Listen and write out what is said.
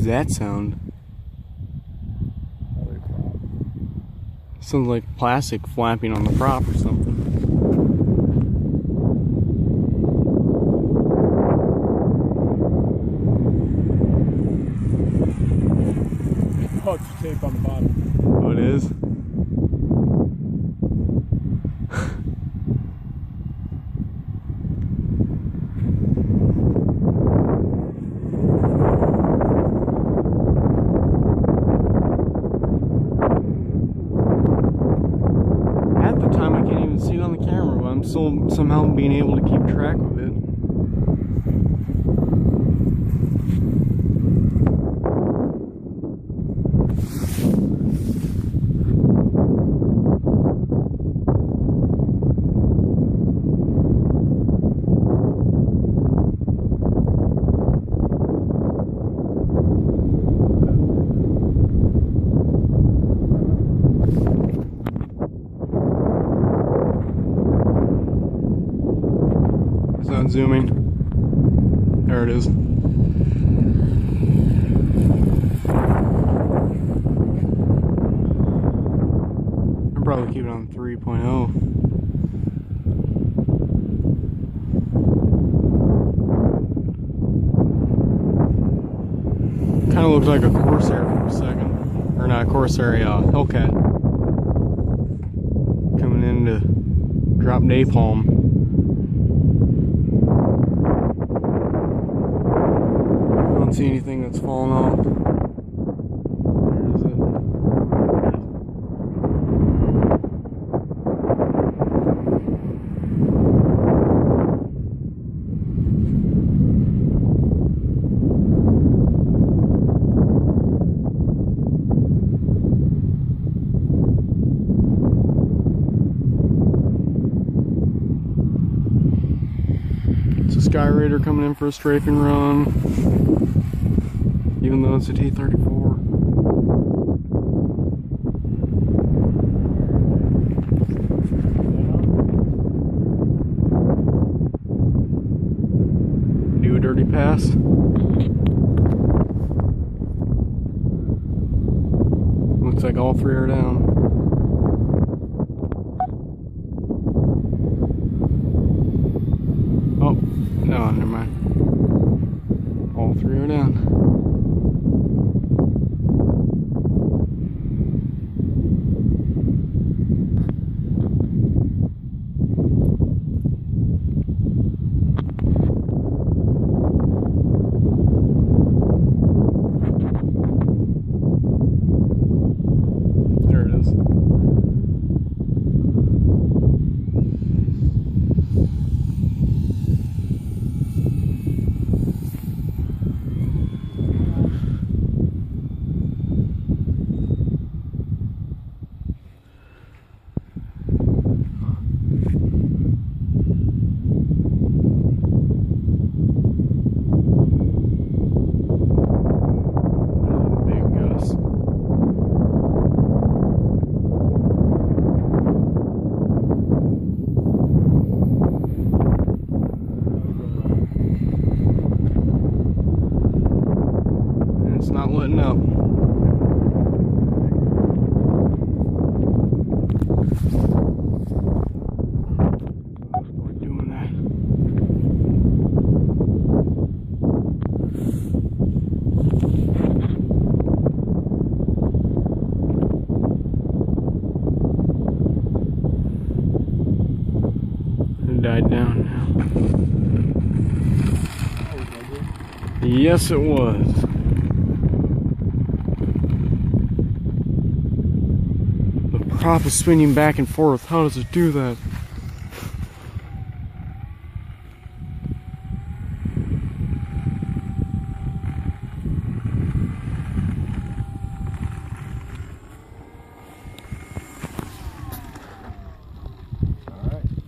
that sound? Sounds like plastic flapping on the prop or something. Oh, it's tape on the bottom. Oh, it is? Half the time I can't even see it on the camera, but I'm still somehow being able to keep track of it. It's not zooming. There it is. I'll probably keep it on 3.0. Kind of looked like a Corsair for a second. Or not a Corsair, a Hellcat. Coming in to drop napalm. I don't see anything that's fallen off. Where is it? It's a Sky Raider coming in for a strafing run. Even though it's a T-34. Do a dirty pass. Looks like all three are down. Oh, no, never mind. All three are down. There it is. It's not letting up. Quit doing that. It died down now. Yes, it was. Prop is spinning back and forth. How does it do that?